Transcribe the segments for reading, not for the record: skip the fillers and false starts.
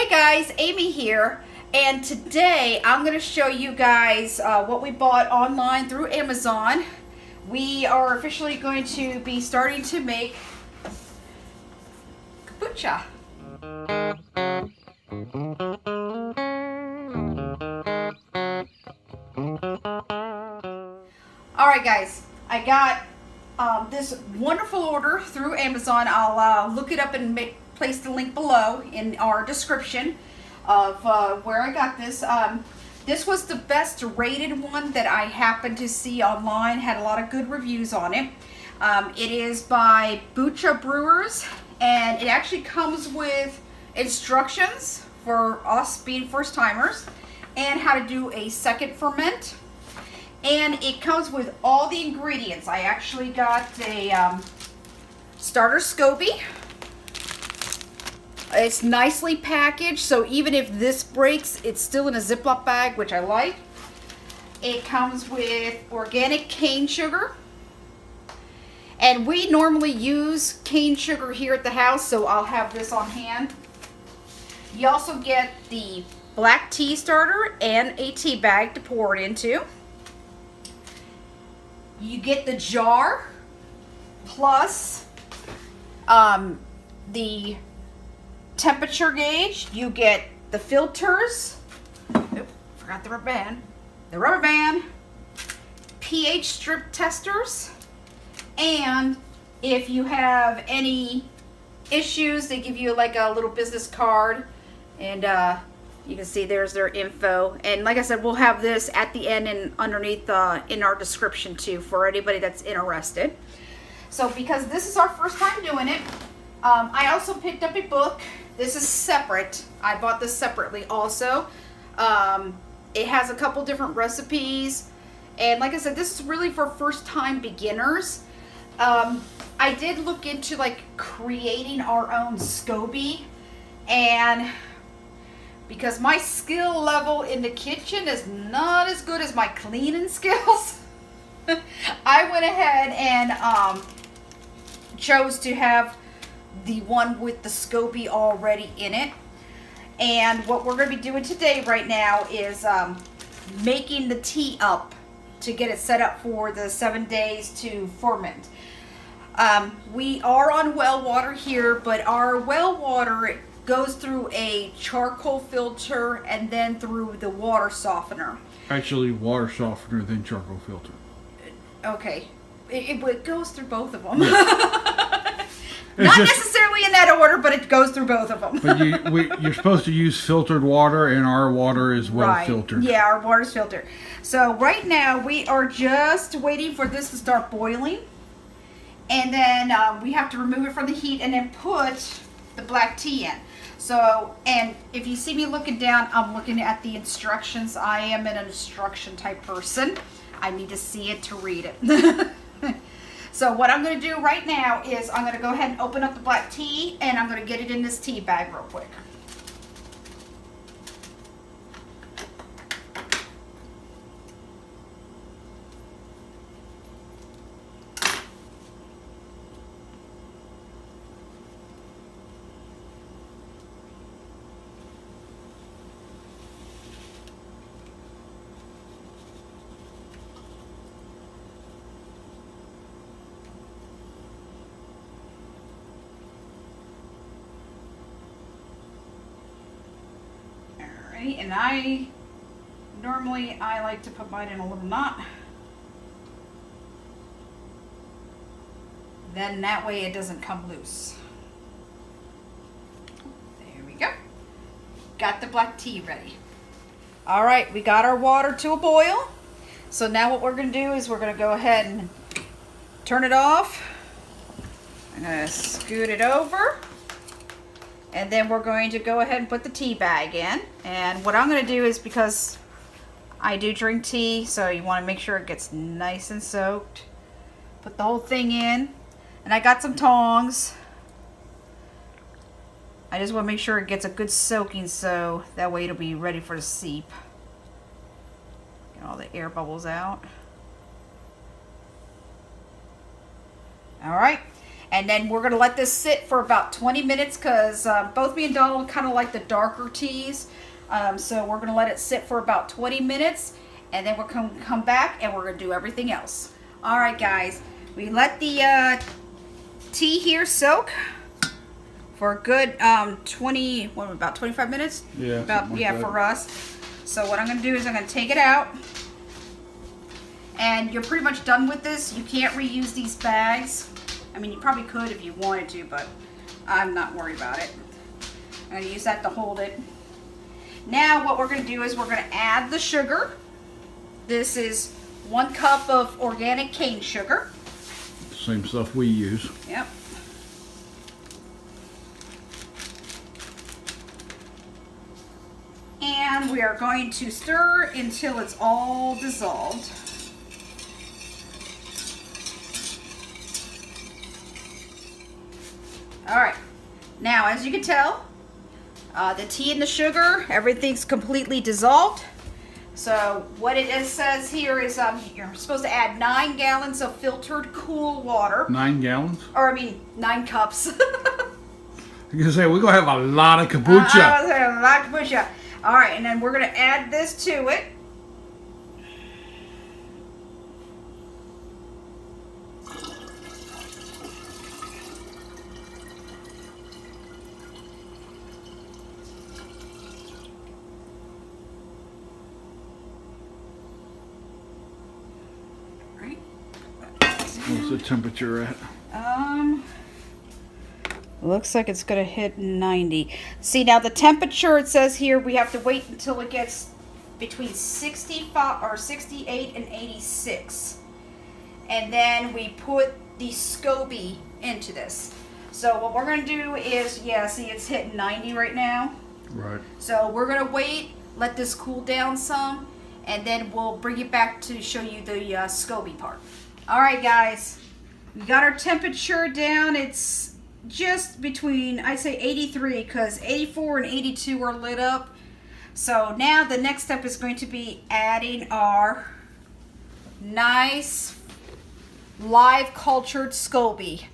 Hey guys, Amy here, and today I'm going to show you guys what we bought online through Amazon. We are officially going to be starting to make kombucha. Alright guys, I got this wonderful order through Amazon. I'll look it up and place the link below in our description of where I got this. This was the best rated one that I happened to see online. Had a lot of good reviews on it. It is by Kombucha Brewers, and it actually comes with instructions for us being first timers and how to do a second ferment. And it comes with all the ingredients. I actually got a starter SCOBY. It's nicely packaged, so even if this breaks, it's still in a Ziploc bag, which I like. It comes with organic cane sugar. And we normally use cane sugar here at the house, so I'll have this on hand. You also get the black tea starter and a tea bag to pour it into. You get the jar plus the temperature gauge. You get the filters. Oop, forgot the rubber band. The rubber band, pH strip testers, and if you have any issues, they give you like a little business card, and you can see there's their info. And like I said, we'll have this at the end and underneath in our description too for anybody that's interested. So because this is our first time doing it, I also picked up a book. This is separate. I bought this separately also. It has a couple different recipes. And like I said, this is really for first time beginners. I did look into like creating our own SCOBY, and because my skill level in the kitchen is not as good as my cleaning skills, I went ahead and chose to have the one with the SCOBY already in it. And what we're going to be doing today right now is making the tea up to get it set up for the 7 days to ferment. We are on well water here, but our well water goes through a charcoal filter and then through the water softener. Actually, water softener, then charcoal filter. Okay. It goes through both of them. Yeah. Not necessarily in that order, but it goes through both of them. But you're supposed to use filtered water, and our water is well right. filtered. Yeah, our water's filtered. So right now, we are just waiting for this to start boiling. And then we have to remove it from the heat and then put the black tea in. So, and if you see me looking down, I'm looking at the instructions. I am an instruction type person. I need to see it to read it. So what I'm going to do right now is I'm going to go ahead and open up the black tea, and I'm going to get it in this tea bag real quick. And I like to put mine in a little knot. Then that way it doesn't come loose. There we go. Got the black tea ready. All right, we got our water to a boil. So now what we're going to do is we're going to go ahead and turn it off. I'm going to scoot it over. And then we're going to go ahead and put the tea bag in. And what I'm going to do is, because I do drink tea, so you want to make sure it gets nice and soaked. Put the whole thing in. And I got some tongs. I just want to make sure it gets a good soaking, so that way it'll be ready for the seep. Get all the air bubbles out. Alright. And then we're going to let this sit for about 20 minutes because both me and Donald kind of like the darker teas. So we're going to let it sit for about 20 minutes. And then we're going to come back and we're going to do everything else. All right, guys. We let the tea here soak for a good about 25 minutes? Yeah. For us. So what I'm going to do is I'm going to take it out. And you're pretty much done with this. You can't reuse these bags. I mean, you probably could if you wanted to, but I'm not worried about it. I'm going to use that to hold it. Now what we're going to do is we're going to add the sugar. This is 1 cup of organic cane sugar. Same stuff we use. Yep. And we are going to stir until it's all dissolved. All right, now as you can tell, the tea and the sugar, everything's completely dissolved. So what it says here is you're supposed to add 9 gallons of filtered cool water. 9 gallons? Or I mean, 9 cups. You can say we're gonna have a lot of kombucha. A lot of kombucha. All right, and then we're gonna add this to it. What's the temperature at? Looks like it's gonna hit 90. See, now the temperature, it says here we have to wait until it gets between 65 or 68 and 86. And then we put the SCOBY into this. So what we're gonna do is, yeah, see it's hitting 90 right now. Right. So we're gonna wait, let this cool down some, and then we'll bring it back to show you the SCOBY part. All right, guys, we got our temperature down. It's just between, I'd say 83, because 84 and 82 are lit up. So now the next step is going to be adding our nice live cultured SCOBY.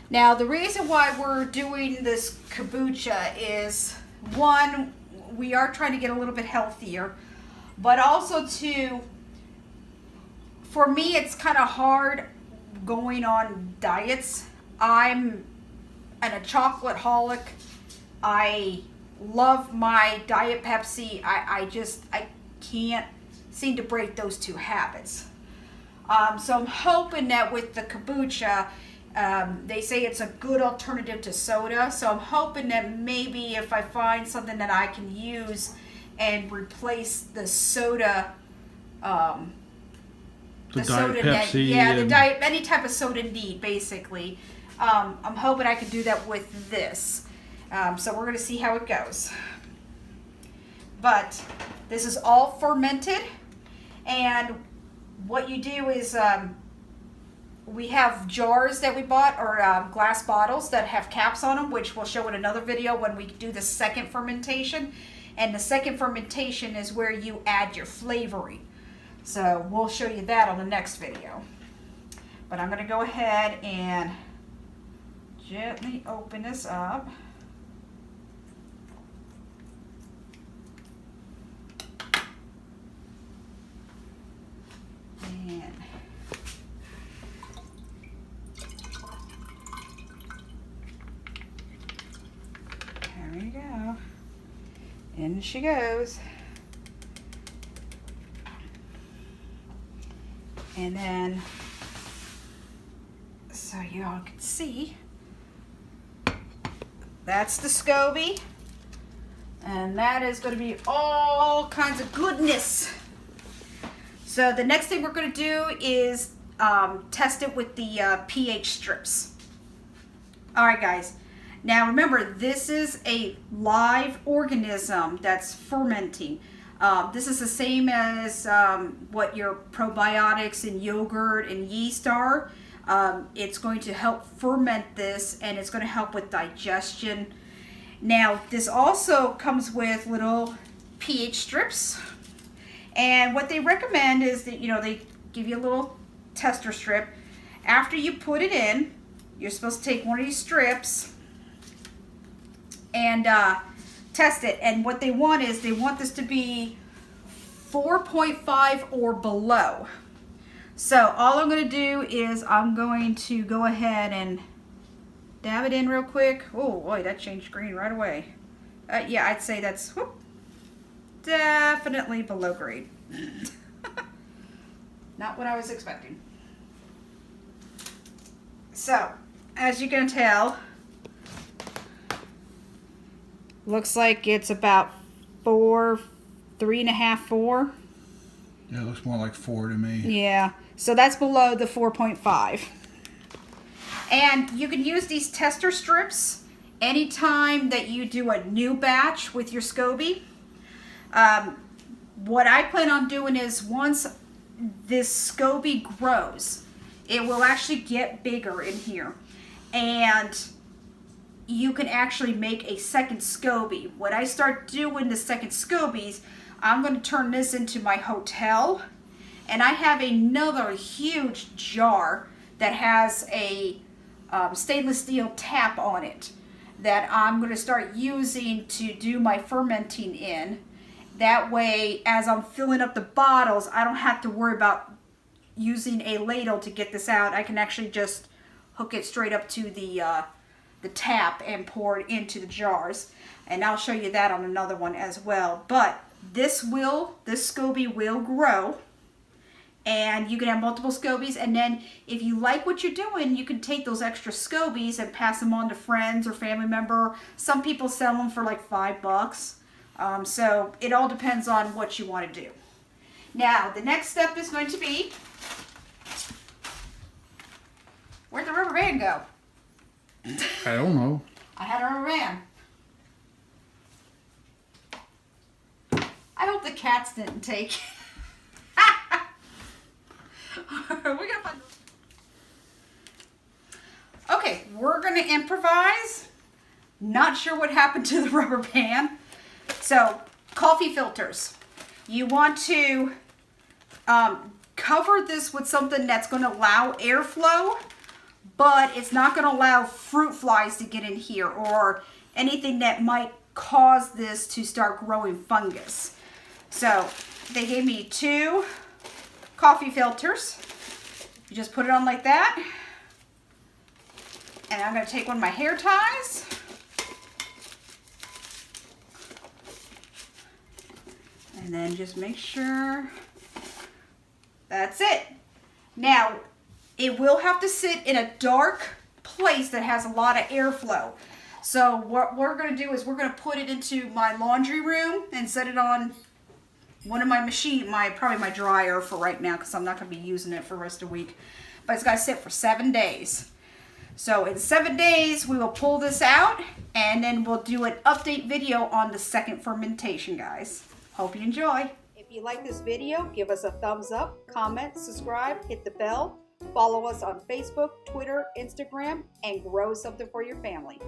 Now the reason why we're doing this kombucha is, one, we are trying to get a little bit healthier, but also two, for me it's kind of hard going on diets. I'm a chocolate-holic. I love my Diet Pepsi. I can't seem to break those two habits. So I'm hoping that with the kombucha, they say it's a good alternative to soda. So I'm hoping that maybe if I find something that I can use and replace the soda, the Diet Pepsi. The diet, any type of soda need, basically. I'm hoping I can do that with this. So we're going to see how it goes. But this is all fermented, and what you do is we have jars that we bought, or glass bottles that have caps on them, which we'll show in another video when we do the second fermentation. And the second fermentation is where you add your flavoring. So we'll show you that on the next video. But I'm going to go ahead and gently open this up. And there we go. In she goes. And then, so you all can see, that's the SCOBY. And that is going to be all kinds of goodness. So the next thing we're going to do is test it with the pH strips. All right, guys. Now remember, this is a live organism that's fermenting. This is the same as what your probiotics and yogurt and yeast are. It's going to help ferment this, and it's going to help with digestion. Now, this also comes with little pH strips. And what they recommend is that, they give you a little tester strip. After you put it in, you're supposed to take one of these strips and test it. And what they want is they want this to be 4.5 or below. So all I'm going to do is I'm going to go ahead and dab it in real quick. Oh boy, that changed green right away. Yeah, I'd say that's definitely below grade. Not what I was expecting. So, as you can tell, looks like it's about 4, 3.5, 4. Yeah, it looks more like 4 to me. Yeah, so that's below the 4.5. And you can use these tester strips anytime that you do a new batch with your SCOBY. What I plan on doing is once this SCOBY grows, it will actually get bigger in here. And you can actually make a second SCOBY. When I start doing the second SCOBYs, I'm going to turn this into my hotel. And I have another huge jar that has a stainless steel tap on it that I'm going to start using to do my fermenting in. That way, as I'm filling up the bottles, I don't have to worry about using a ladle to get this out. I can actually just hook it straight up to the tap and pour it into the jars. And I'll show you that on another one as well. But this SCOBY will grow. And you can have multiple SCOBYs, and then if you like what you're doing, you can take those extra SCOBYs and pass them on to friends or family member. Some people sell them for like $5. So it all depends on what you want to do. Now, the next step is going to be, where'd the rubber band go? I don't know. I had a rubber band. I hope the cats didn't take it. We're gonna find. Okay, we're gonna improvise. Not sure what happened to the rubber band. So, coffee filters. You want to cover this with something that's going to allow airflow, but it's not going to allow fruit flies to get in here or anything that might cause this to start growing fungus. So, they gave me 2 coffee filters. You just put it on like that. And I'm going to take one of my hair ties. And then just make sure that's it. Now, it will have to sit in a dark place that has a lot of airflow. So what we're going to do is we're going to put it into my laundry room and set it on one of my probably my dryer for right now because I'm not going to be using it for the rest of the week. But it's got to sit for 7 days. So in 7 days, we will pull this out and then we'll do an update video on the second fermentation, guys. Hope you enjoy. If you like this video, give us a thumbs up, comment, subscribe, hit the bell, follow us on Facebook, Twitter, Instagram, and grow something for your family.